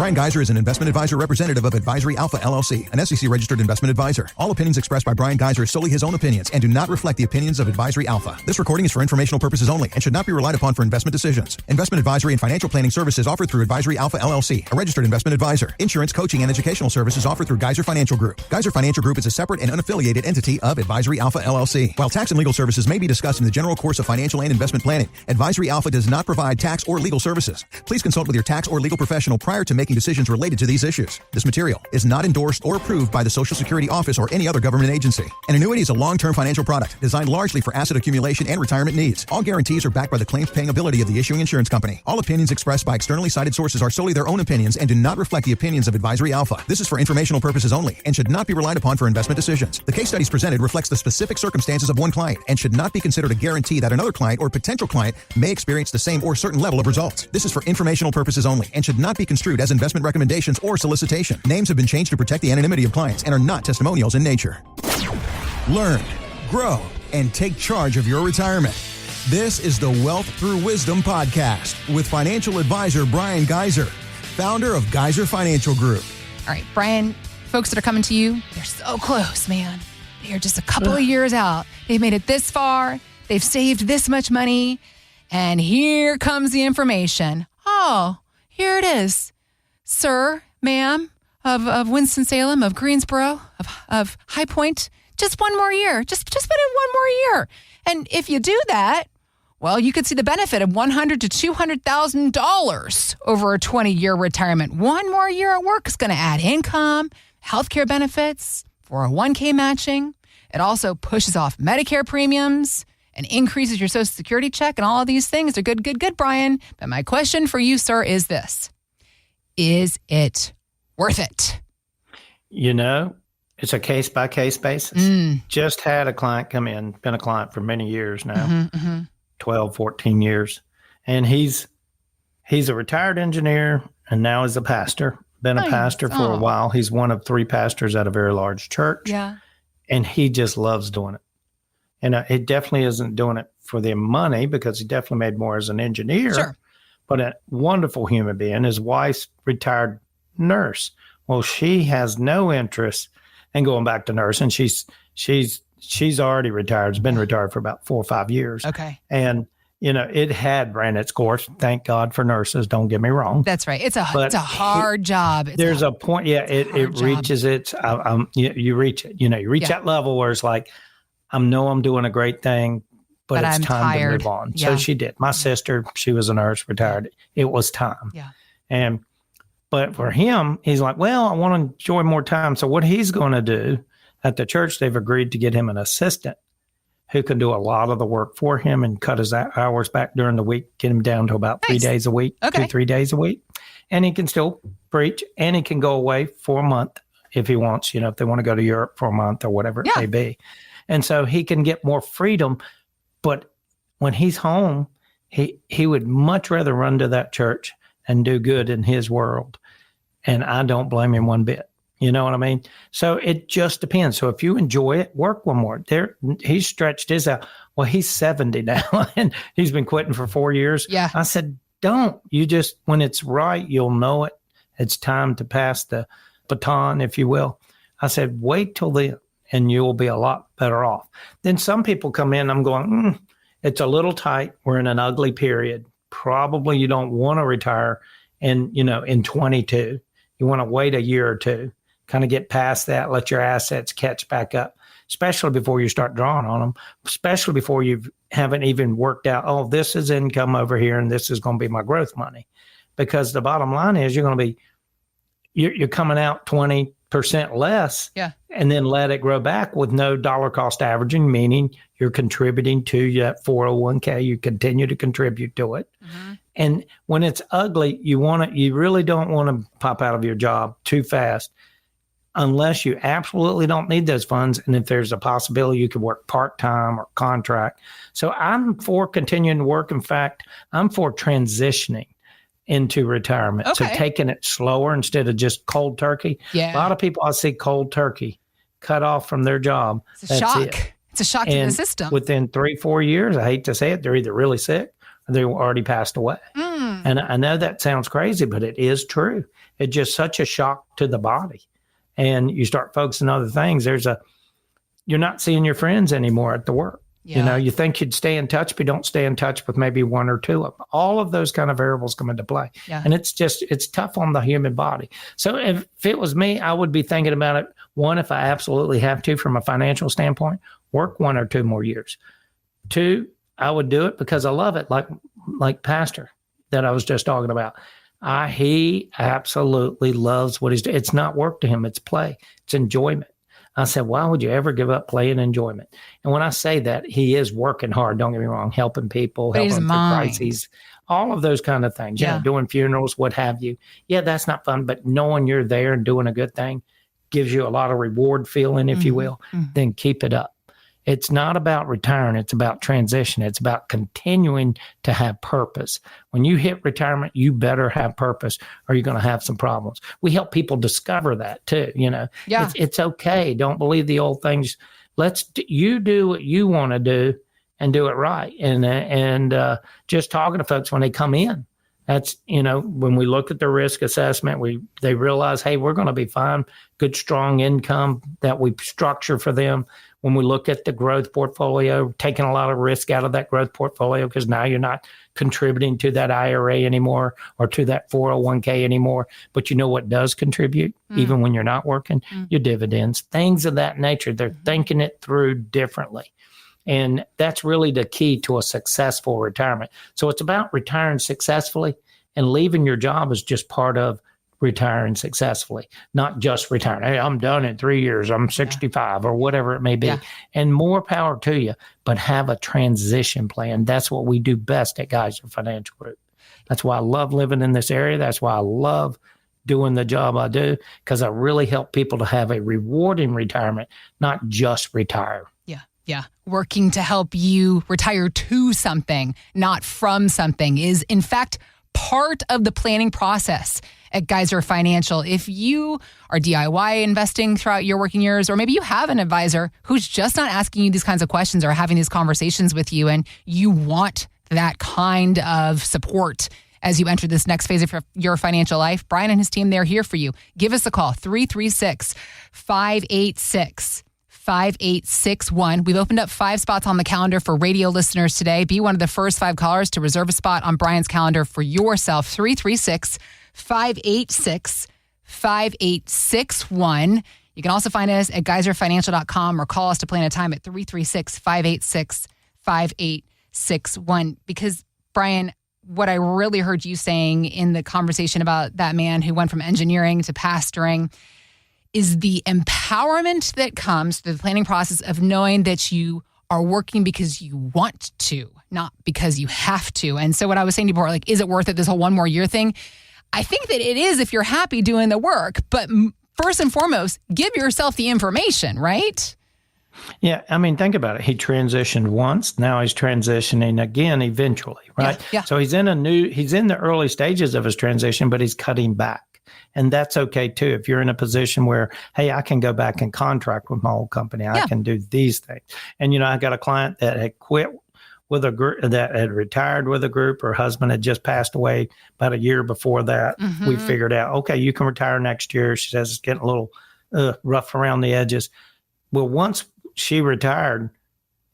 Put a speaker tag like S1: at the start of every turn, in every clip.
S1: Bryan Gaiser is an investment advisor representative of Advisory Alpha LLC, an SEC-registered investment advisor. All opinions expressed by Bryan Gaiser are solely his own opinions and do not reflect the opinions of Advisory Alpha. This recording is for informational purposes only and should not be relied upon for investment decisions. Investment advisory and financial planning services offered through Advisory Alpha LLC, a registered investment advisor. Insurance, coaching, and educational services offered through Gaiser Financial Group. Gaiser Financial Group is a separate and unaffiliated entity of Advisory Alpha LLC. While tax and legal services may be discussed in the general course of financial and investment planning, Advisory Alpha does not provide tax or legal services. Please consult with your tax or legal professional prior to making decisions related to these issues. This material is not endorsed or approved by the Social Security Office or any other government agency. An annuity is a long-term financial product designed largely for asset accumulation and retirement needs. All guarantees are backed by the claims-paying ability of the issuing insurance company. All opinions expressed by externally cited sources are solely their own opinions and do not reflect the opinions of Advisory Alpha. This is for informational purposes only and should not be relied upon for investment decisions. The case studies presented reflects the specific circumstances of one client and should not be considered a guarantee that another client or potential client may experience the same or certain level of results. This is for informational purposes only and should not be construed as investment recommendations or solicitation. Names have been changed to protect the anonymity of clients and are not testimonials in nature. Learn, grow, and take charge of your retirement. This is the Wealth Through Wisdom podcast with financial advisor Bryan Gaiser, founder of Gaiser Financial Group.
S2: All right, Bryan, folks that are coming to you, they're so close, man. They're just a couple of years out. They've made it this far. They've saved this much money. And here comes the information. Oh, here it is. Sir, ma'am, of Winston-Salem, of Greensboro, of High Point, just one more year. Just put in one more year. And if you do that, well, you could see the benefit of $100,000 to $200,000 over a 20-year retirement. One more year at work is going to add income, healthcare benefits, 401k matching. It also pushes off Medicare premiums and increases your Social Security check, and all of these things are good, Bryan. But my question for you, sir, is this. Is it worth it?
S3: You know, it's a case-by-case basis. Just had a client come in, been a client for many years now, 12, 14 years. And he's a retired engineer and now is a pastor. Been a pastor for a while. He's one of 3 pastors at a very large church.
S2: Yeah.
S3: And he just loves doing it. And he definitely isn't doing it for the money because he definitely made more as an engineer. Sure. But a wonderful human being. His wife's retired nurse. Well, she has no interest in going back to nursing. She's already retired. Has been retired for about 4 or 5 years.
S2: Okay.
S3: And you know, it had ran its course. Thank God for nurses. Don't get me wrong.
S2: That's right. It's a hard job.
S3: There's a point. Yeah, it reaches its. You reach it. You know, you reach that level where it's like, I'm doing a great thing. But it's time tired. To move on. Yeah. So she did. My sister, she was a nurse, retired. It was time. Yeah. But for him, he's like, well, I want to enjoy more time. So what he's going to do at the church, they've agreed to get him an assistant who can do a lot of the work for him and cut his hours back during the week, get him down to about 3 days a week, 2-3 days a week. And he can still preach and he can go away for a month if he wants, if they want to go to Europe for a month or whatever it may be. And so he can get more freedom. But when he's home, he would much rather run to that church and do good in his world. And I don't blame him one bit. You know what I mean? So it just depends. So if you enjoy it, work one more. He's stretched his out. Well, he's 70 now and he's been quitting for 4 years. Yeah. I said, don't. You just, when it's right, you'll know it. It's time to pass the baton, if you will. I said, wait till then. And you'll be a lot better off. Then some people come in, I'm going, it's a little tight. We're in an ugly period. Probably you don't want to retire in 22. You want to wait a year or two, kind of get past that, let your assets catch back up, especially before you start drawing on them, especially before you haven't even worked out, this is income over here and this is going to be my growth money. Because the bottom line is you're coming out 20% less and then let it grow back with no dollar cost averaging, meaning you're contributing to that 401k. You continue to contribute to it. Mm-hmm. And when it's ugly, you really don't want to pop out of your job too fast unless you absolutely don't need those funds. And if there's a possibility you could work part-time or contract. So I'm for continuing to work. In fact, I'm for transitioning into retirement. Okay. So taking it slower instead of just cold turkey. Yeah. A lot of people I see cold turkey cut off from their job.
S2: It's a shock. It's a shock to the system.
S3: Within 3-4 years, I hate to say it, they're either really sick or they already passed away. And I know that sounds crazy, but it is true. It's just such a shock to the body. And you start focusing on other things. You're not seeing your friends anymore at the work.
S2: Yeah.
S3: You think you'd stay in touch, but you don't stay in touch with maybe one or two of them. All of those kind of variables come into play.
S2: Yeah.
S3: And it's tough on the human body. So if it was me, I would be thinking about it. One, if I absolutely have to, from a financial standpoint, work 1 or 2 more years. 2, I would do it because I love it. Like Pastor that I was just talking about. He absolutely loves what he's doing. It's not work to him. It's play. It's enjoyment. I said, why would you ever give up play and enjoyment? And when I say that, he is working hard. Don't get me wrong, helping people, helping through crises, all of those kind of things. Doing funerals, what have you. Yeah, that's not fun, but knowing you're there and doing a good thing gives you a lot of reward feeling, if you will. Then keep it up. It's not about retiring. It's about transition. It's about continuing to have purpose. When you hit retirement, you better have purpose or you're going to have some problems. We help people discover that too. It's okay. Don't believe the old things. You do what you want to do and do it right. And just talking to folks when they come in, that's, when we look at the risk assessment, they realize, hey, we're going to be fine. Good, strong income that we structure for them. When we look at the growth portfolio, taking a lot of risk out of that growth portfolio because now you're not contributing to that IRA anymore or to that 401k anymore. But you know what does contribute, even when you're not working? Your dividends, things of that nature. They're thinking it through differently. And that's really the key to a successful retirement. So it's about retiring successfully, and leaving your job is just part of retiring successfully, not just retiring. Hey, I'm done in 3 years. I'm 65 or whatever it may be. And more power to you, but have a transition plan. That's what we do best at Gaiser Financial Group. That's why I love living in this area. That's why I love doing the job I do, because I really help people to have a rewarding retirement, not just retire.
S2: Yeah. Working to help you retire to something, not from something, is in fact part of the planning process at Gaiser Financial. If you are DIY investing throughout your working years, or maybe you have an advisor who's just not asking you these kinds of questions or having these conversations with you, and you want that kind of support as you enter this next phase of your financial life, Bryan and his team, they're here for you. Give us a call, 336-586-5861. We've opened up 5 spots on the calendar for radio listeners today. Be one of the first 5 callers to reserve a spot on Bryan's calendar for yourself. 336-586-5861. You can also find us at geiserfinancial.com or call us to plan a time at 336-586-5861. Because, Bryan, what I really heard you saying in the conversation about that man who went from engineering to pastoring is the empowerment that comes through the planning process of knowing that you are working because you want to, not because you have to. And so what I was saying to you before, like, is it worth it, this whole 1 more year thing? I think that it is if you're happy doing the work. But first and foremost, give yourself the information, right?
S3: Yeah. I mean, think about it. He transitioned once. Now he's transitioning again eventually, right?
S2: Yeah.
S3: So he's in the early stages of his transition, but he's cutting back. And that's okay too. If you're in a position where, hey, I can go back and contract with my old company, I can do these things. And, I got a client that had quit with a group, that had retired with a group. Her husband had just passed away about a year before that. We figured out, okay, you can retire next year. She says it's getting a little rough around the edges. Well, once she retired,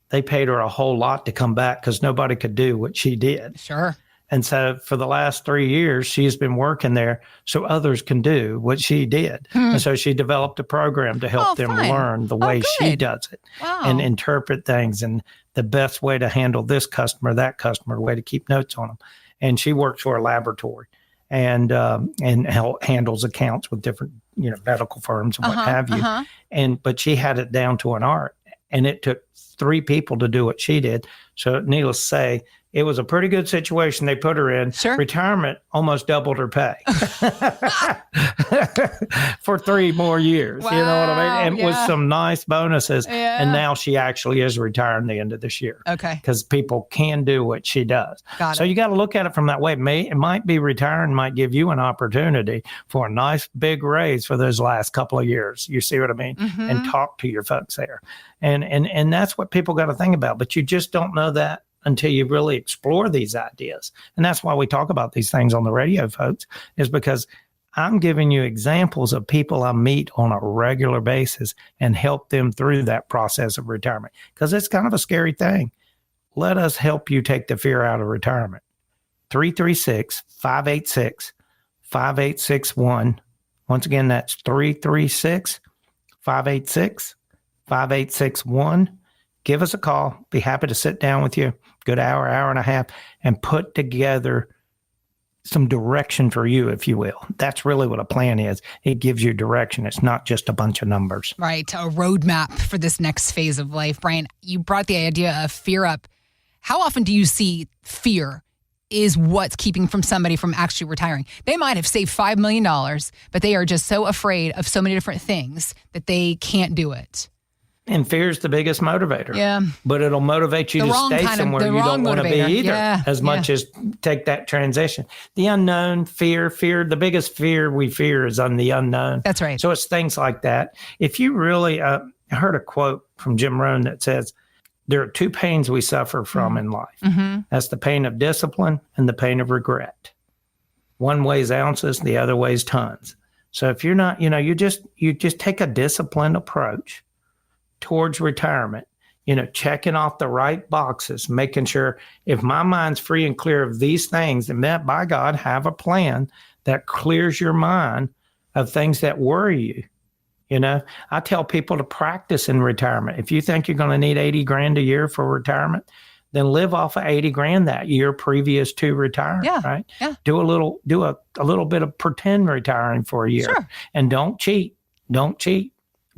S3: they paid her a whole lot to come back because nobody could do what she did.
S2: Sure.
S3: And so for the last 3 years, she's been working there so others can do what she did. And so she developed a program to help them learn the way she does it and interpret things and the best way to handle this customer, that customer, the way to keep notes on them. And she works for a laboratory and handles accounts with different, medical firms and what have you. But she had it down to an art, and it took 3 people to do what she did. So needless to say, it was a pretty good situation they put her in.
S2: Sure.
S3: Retirement almost doubled her pay for 3 more years.
S2: Wow,
S3: you know what I mean? And with some nice bonuses. Yeah. And now she actually is retiring the end of this year.
S2: Okay.
S3: Because people can do what she does. So you got to look at it from that way. It might be retiring, might give you an opportunity for a nice big raise for those last couple of years. You see what I mean? And talk to your folks there. And that's what people got to think about. But you just don't know that until you really explore these ideas. And that's why we talk about these things on the radio, folks, is because I'm giving you examples of people I meet on a regular basis and help them through that process of retirement, because it's kind of a scary thing. Let us help you take the fear out of retirement. 336-586-5861. Once again, that's 336-586-5861. Give us a call. Be happy to sit down with you, good hour, hour and a half, and put together some direction for you, if you will. That's really what a plan is. It gives you direction. It's not just a bunch of numbers.
S2: Right. A roadmap for this next phase of life. Bryan, you brought the idea of fear up. How often do you see fear is what's keeping from somebody from actually retiring? They might have saved $5 million, but they are just so afraid of so many different things that they can't do it.
S3: And fear is the biggest motivator.
S2: Yeah.
S3: But it'll motivate you to stay somewhere you don't want to be either, as much as take that transition. The unknown, fear, the biggest fear we fear is on the unknown.
S2: That's right.
S3: So it's things like that. If you really, I heard a quote from Jim Rohn that says, there are two pains we suffer from in life. Mm-hmm. That's the pain of discipline and the pain of regret. One weighs ounces, the other weighs tons. So if you're not, you just take a disciplined approach towards retirement, checking off the right boxes, making sure if my mind's free and clear of these things, then that, by God, have a plan that clears your mind of things that worry you. I tell people to practice in retirement. If you think you're going to need $80,000 a year for retirement, then live off of $80,000 that year previous to retiring.
S2: Yeah,
S3: right?
S2: Yeah.
S3: Do a little bit of pretend retiring for a year.
S2: Sure.
S3: And don't cheat.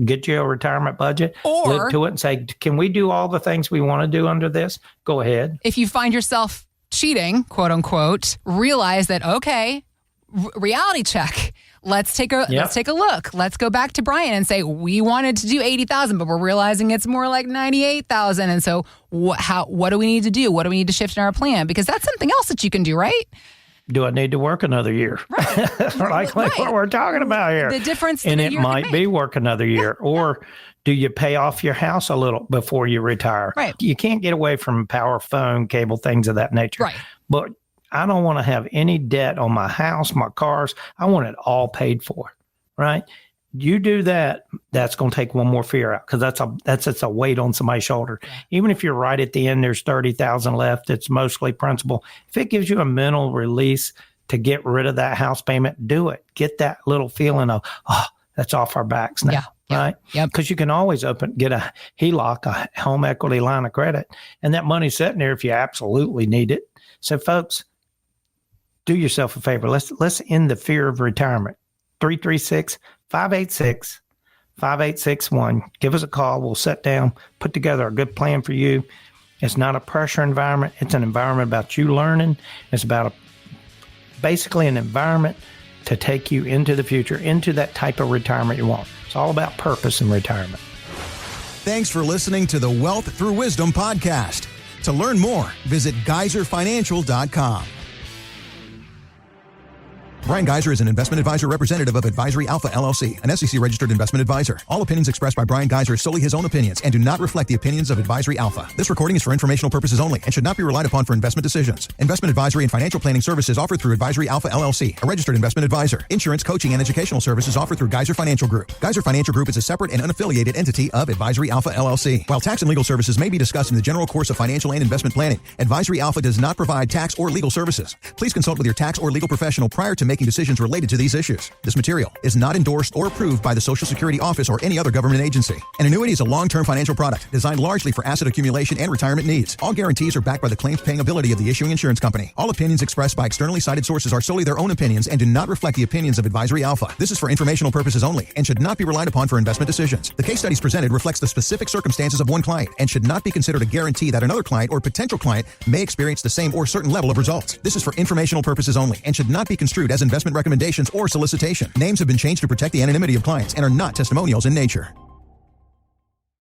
S3: Get you a retirement budget,
S2: or
S3: live to it and say, can we do all the things we want to do under this? Go ahead.
S2: If you find yourself cheating, quote unquote, realize that, okay, reality check. Let's take a look. Let's go back to Bryan and say, we wanted to do 80,000, but we're realizing it's more like 98,000. And so what do we need to do? What do we need to shift in our plan? Because that's something else that you can do, right?
S3: Do I need to work another year? Right. What we're talking about here.
S2: The difference.
S3: And it might be work another year. Yeah. Or do you pay off your house a little before you retire?
S2: Right.
S3: You can't get away from power, phone, cable, things of that nature.
S2: Right.
S3: But I don't want to have any debt on my house, my cars. I want it all paid for, right? You do that, that's going to take one more fear out, because that's a weight on somebody's shoulder. Yeah. Even if you're right at the end, there's 30,000 left. It's mostly principal. If it gives you a mental release to get rid of that house payment, do it. Get that little feeling of, that's off our backs now. Yeah. Right?
S2: Yep.
S3: Because you can always get a HELOC, a home equity line of credit, and that money's sitting there if you absolutely need it. So folks, do yourself a favor. Let's end the fear of retirement. 336-586-5861. Give us a call. We'll sit down, put together a good plan for you. It's not a pressure environment. It's an environment about you learning. It's about basically an environment to take you into the future, into that type of retirement you want. It's all about purpose in retirement.
S1: Thanks for listening to the Wealth Through Wisdom podcast. To learn more, visit geiserfinancial.com. Bryan Gaiser is an investment advisor representative of Advisory Alpha LLC, an SEC-registered investment advisor. All opinions expressed by Bryan Gaiser are solely his own opinions and do not reflect the opinions of Advisory Alpha. This recording is for informational purposes only and should not be relied upon for investment decisions. Investment advisory and financial planning services offered through Advisory Alpha LLC, a registered investment advisor. Insurance, coaching, and educational services offered through Gaiser Financial Group. Gaiser Financial Group is a separate and unaffiliated entity of Advisory Alpha LLC. While tax and legal services may be discussed in the general course of financial and investment planning, Advisory Alpha does not provide tax or legal services. Please consult with your tax or legal professional prior to making decisions related to these issues. This material is not endorsed or approved by the Social Security Office or any other government agency. An annuity is a long-term financial product designed largely for asset accumulation and retirement needs. All guarantees are backed by the claims-paying ability of the issuing insurance company. All opinions expressed by externally cited sources are solely their own opinions and do not reflect the opinions of Advisory Alpha. This is for informational purposes only and should not be relied upon for investment decisions. The case studies presented reflects the specific circumstances of one client and should not be considered a guarantee that another client or potential client may experience the same or certain level of results. This is for informational purposes only and should not be construed as investment recommendations or solicitation. Names have been changed to protect the anonymity of clients and are not testimonials in nature.